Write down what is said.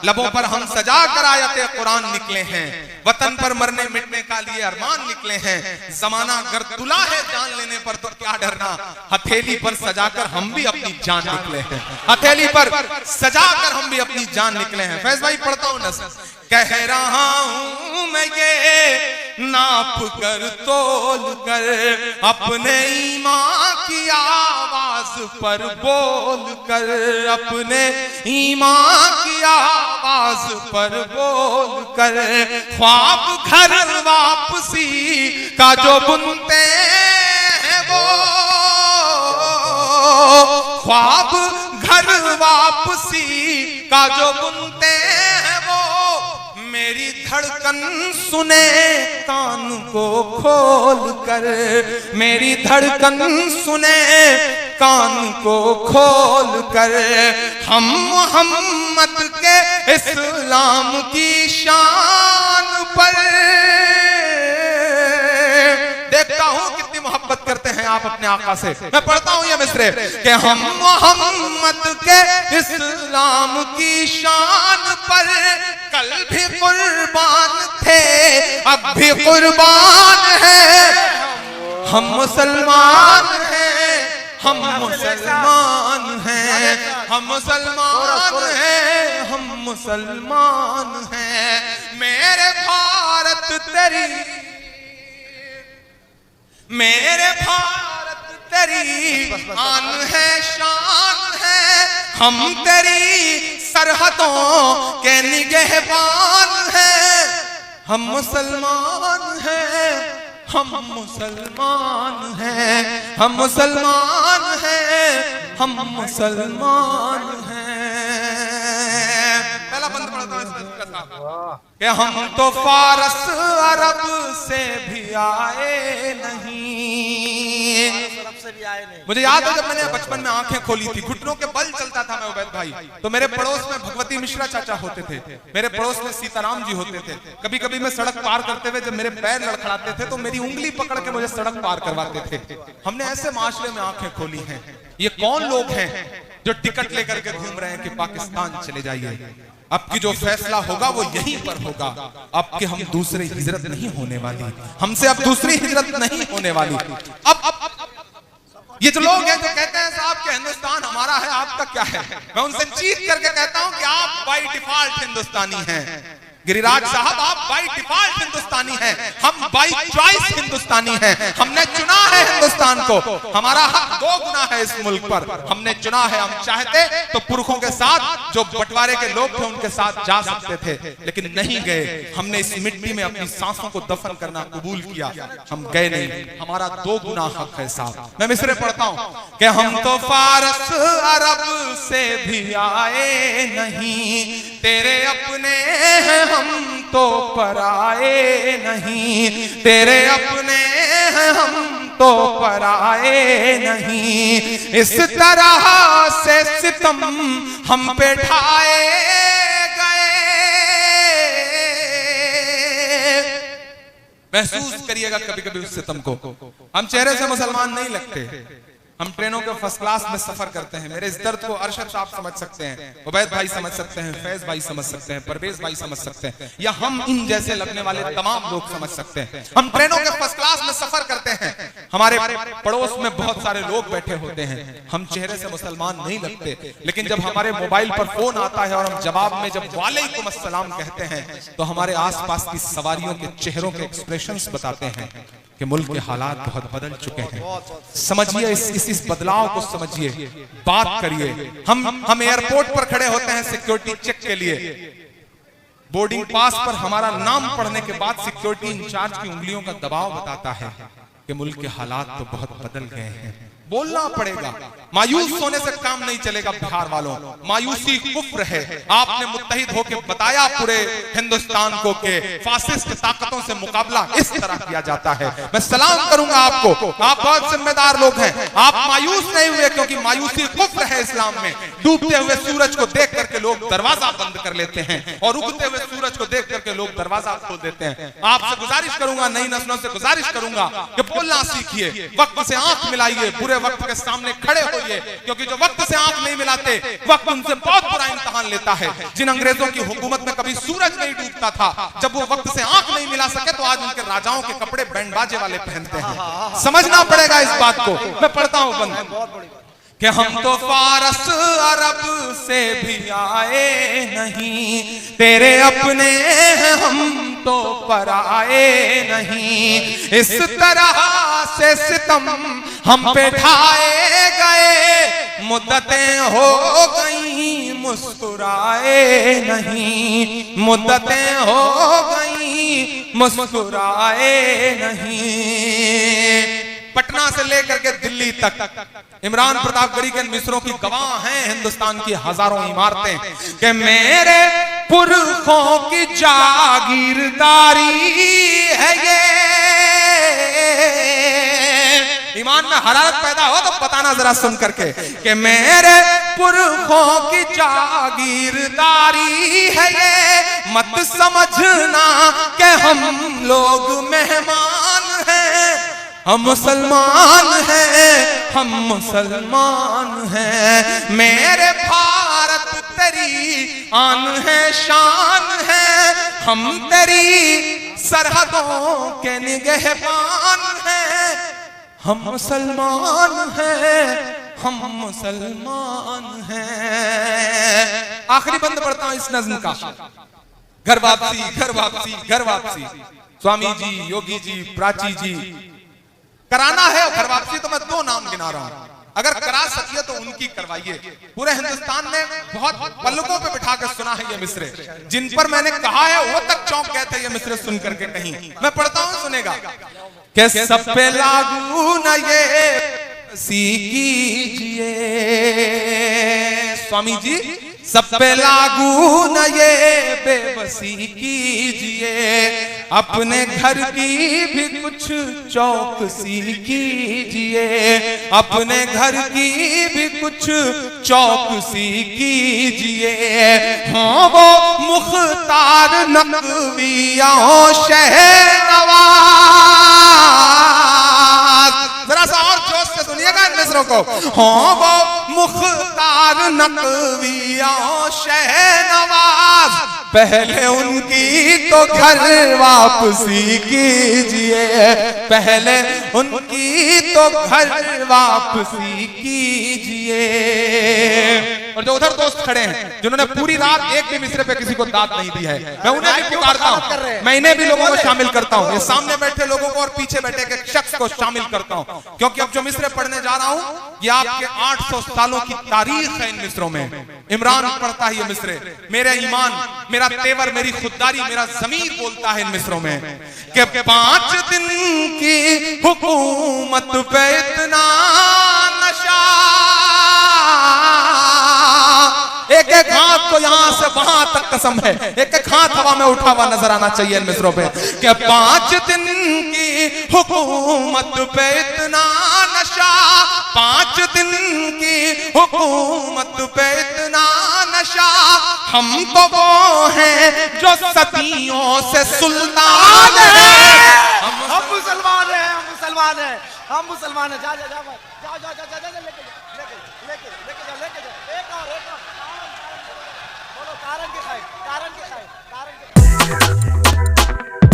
लबों पर हम सजा कर आयते कुरान निकले हैं, वतन पर मरने मिटने का लिए अरमान निकले हैं। जमाना अगर तुला है जान लेने पर तो क्या डरना, हथेली पर सजाकर हम भी अपनी जान निकले हैं, हथेली पर सजाकर हम भी अपनी जान निकले हैं। फैज भाई पढ़ता हूं नस्ल, कह रहा हूं मैं ये नाप कर तोल कर, अपने ईमान की आवाज पर बोल कर, अपने ईमान की आवाज पर बोल कर, ख्वाब घर वापसी का जो बुनते हैं वो, ख्वाब घर वापसी का जो बुनते हैं वो, मेरी धड़कन सुने कान को खोल कर, मेरी धड़कन सुने कान को खोल कर, हम मोहम्मद के इस्लाम की शान पर। देखता हूं कितनी मोहब्बत करते हैं आप अपने आका से। मैं पढ़ता हूं ये मिसरे कि हम मोहम्मद के इस्लाम की शान पर कल भी कुर्बान थे, अब भी कुर्बान है, हम मुसलमान हैं, हम मुसलमान हैं, हम मुसलमान हैं, हम मुसलमान हैं। मेरे भारत तेरी, मेरे भारत तेरी आन है, शान है, हम तेरी सरहदों के निगहबान हैं, हम मुसलमान हैं, हम मुसलमान हैं, हम मुसलमान हैं, हम मुसलमान हैं। पहला बंद पढ़ता हूं कि हम तो फारस अरब से भी आए नहीं। मुझे याद है जब मैंने बचपन में आंखें खोली थी, घुटनों के बल चलता था मैं उबैद भाई, तो मेरे पड़ोस में भगवती मिश्रा चाचा होते थे, मेरे पड़ोस में सीताराम जी होते थे। कभी कभी मैं सड़क पार करते हुए जब मेरे पैर लड़खड़ाते थे तो मेरी उंगली पकड़ के मुझे सड़क पार करवाते थे। हमने ऐसे माशरे में आंखें खोली हैं। ये कौन लोग हैं जो टिकट लेकर के घूम रहे हैं कि पाकिस्तान चले जाइए? अब की जो फैसला होगा वो यहीं पर होगा। अब कि हम दूसरी हिजरत नहीं होने वाली, हमसे अब दूसरी हिजरत नहीं होने वाली। अब ये जो लोग हैं जो कहते हैं साहब कि हिंदुस्तान हमारा है, आपका क्या है, मैं उनसे चीख करके कहता हूं कि आप बाय डिफॉल्ट हिंदुस्तानी हैं। गिरिराज साहब आप बाय डिफॉल्ट हिंदुस्तानी हैं, हम बाय चॉइस हिंदुस्तानी हैं। हमने चुना है हिंदुस्तान को, हमारा हक 2 गुना है इस मुल्क पर। हमने चुना है, हम चाहते तो पुरखों के साथ जो बंटवारे के लोग थे उनके साथ जा सकते थे, लेकिन नहीं गए। हमने इस मिट्टी में अपनी सांसों को दफन करना कबूल किया, हम गए नहीं। हमारा 2 गुना हक है साहब। मैं मिसरे पढ़ता हूं कि हम तो फारस अरब से भी आए नहीं, तेरे अपने हैं हम तो पराए नहीं, तेरे अपने हैं हम तो पराए नहीं। इस तरह से सितम हम पे ढाए गए। महसूस करिएगा कभी कभी उस सितम को। हम चेहरे से मुसलमान नहीं लगते, हम ट्रेनों के फर्स्ट क्लास में सफर करते हैं। मेरे इस दर्द को अरशद साहब समझ सकते हैं, उबैद भाई समझ सकते हैं, फैज भाई समझ सकते हैं, परवेज भाई समझ सकते हैं, या हम इन जैसे लगने वाले तमाम लोग समझ सकते हैं। हम ट्रेनों के फर्स्ट क्लास में सफर करते हैं, हमारे पड़ोस में बहुत सारे लोग बैठे होते हैं, हम चेहरे से मुसलमान नहीं लगते, लेकिन जब हमारे मोबाइल पर फोन आता है और हम जवाब में जब वालेकुम अस्सलाम कहते हैं तो हमारे आसपास की सवारियों के चेहरों के एक्सप्रेशंस बताते हैं कि मुल्क के हालात बहुत बदल चुके हैं। समझिए इस बदलाव को समझिए, बात करिए। हम एयरपोर्ट पर खड़े होते हैं सिक्योरिटी चेक के लिए, बोर्डिंग पास पर हमारा नाम पढ़ने के बाद सिक्योरिटी इंचार्ज की उंगलियों का दबाव बताता है कि मुल्क के हालात तो बहुत बदल गए हैं। बोलना पड़ेगा, मायूस होने से काम नहीं चलेगा। बिहार वालों, मायूसी कुफ्र है। आपने मुत्तहिद होकर बताया पूरे हिंदुस्तान को कि फासिस्ट ताकतों से मुकाबला इस तरह किया जाता है। मैं सलाम करूंगा आपको, आप बहुत जिम्मेदार लोग हैं। आप मायूस नहीं हुए क्योंकि मायूसी कुफ्र है इस्लाम में। डूबते हुए सूरज को देख करके लोग दरवाजा बंद कर लेते हैं और उगते हुए सूरज को देख करके लोग दरवाजा खोल देते हैं। आपसे गुजारिश करूंगा, नई नस्लों से गुजारिश करूंगा कि बोलना सीखिए, वक्त से आंख मिलाइए, बुरे बुरे वक्त के सामने खड़े होइए, क्योंकि जो वक्त से आंख नहीं मिलाते वक्त उनसे बहुत बुरा इम्तिहान लेता है। जिन अंग्रेजों की हुकूमत में कभी सूरज नहीं डूबता था, जब वो वक्त से आंख नहीं मिला सके तो आज उनके राजाओं के कपड़े बैंड बाजे वाले पहनते हैं। समझना पड़ेगा इस बात को। मैं पढ़ता हूं बंद कि हम तो फारस अरब से भी आए नहीं, तेरे अपने हैं हम तो पराए नहीं। इस तरह से सितम हम पे ढाए गए, मुद्दतें हो गई मुस्कुराए नहीं, मुद्दतें हो गई मुस्कुराए नहीं। पटना से लेकर के दिल्ली तक इमरान प्रतापगढ़ी के मिस्रों की गवाह हैं हिंदुस्तान की हजारों इमारतें कि मेरे पुरखों की जागीरदारी है ये। ईमान में हरारत पैदा हो तो बताना जरा सुन करके कि मेरे पुरखों की जागीरदारी है ये। मत समझना कि हम लोग मेहमान हैं, हम मुसलमान हैं, हम मुसलमान हैं। मेरे भारत तेरी आन है शान है, हम तेरी सरहदों के निगहबान हैं। हम मुसलमान हैं, हम मुसलमान हैं। आखिरी बंद पढ़ता हूं इस नज्म का। घर वापसी, घर वापसी, घर वापसी। स्वामी जी, योगी जी, प्राची जी, कराना है घर वापसी तो मैं दो नाम गिना रहा हूं। अगर करा सकिए तो उनकी करवाइए। पूरे हिंदुस्तान ने बहुत पलकों पे बिठा कर सुना है ये मिसरे, जिन पर मैंने कहा है वो तक चौंक गए थे ये मिसरे सुन करके। कहीं मैं पढ़ता हूं, सुनेगा कि सब पे लागू न ये कीजिए। स्वामी जी, सब पे लागू न ये बेबसी कीजिए, अपने घर की भी कुछ चौकसी कीजिए, अपने घर की भी कुछ चौकसी कीजिए। हाँ वो मुख्तार नकविया शहनवाज, जरा सा और जोश से सुनिएगा इन मिसरों को। हाँ वो मुख्तार नकविया शहनवाज, पहले उनकी तो घर वापसी कीजिए, पहले उनकी तो घर वापसी कीजिए। और जो उधर दोस्त खड़े हैं जिन्होंने पूरी रात एक भी मिसरे पे किसी को दाद नहीं दी है, मैं उन्हें भी पुकारता हूं, मैं इन्हें भी लोगों को शामिल करता हूं, ये सामने बैठे लोगों को और पीछे बैठे एक शख्स को शामिल करता हूं, क्योंकि अब जो मिसरे पढ़ने जा रहा हूं ये आपके 800 सालों की तारीख है इन मिसरों में। इमरान पढ़ता है ये मिसरे, मेरा ईमान, मेरा तेवर, मेरी खुददारी, मेरा ज़मीर बोलता है इन मिसरों में कि 5 दिन की हुकूमत पे इतना नशा, एक एक हाथ तो यहां से वहां तक कसम है, एक एक हाथ हवा में उठा हुआ नजर आना चाहिए इन मिसरों पे कि 5 दिन की हुकूमत पे इतना नशा, 5 दिन की हुकूमत पे इतना नशा। हम तो वो हैं जो सदियों से सुल्तान हैं। हम मुसलमान हैं, हम मुसलमान हैं, हम मुसलमान हैं। जा जा जा जा जा जा जा लेके जा एक और बोलो कारण के खाए, कारण के खाए, कारण के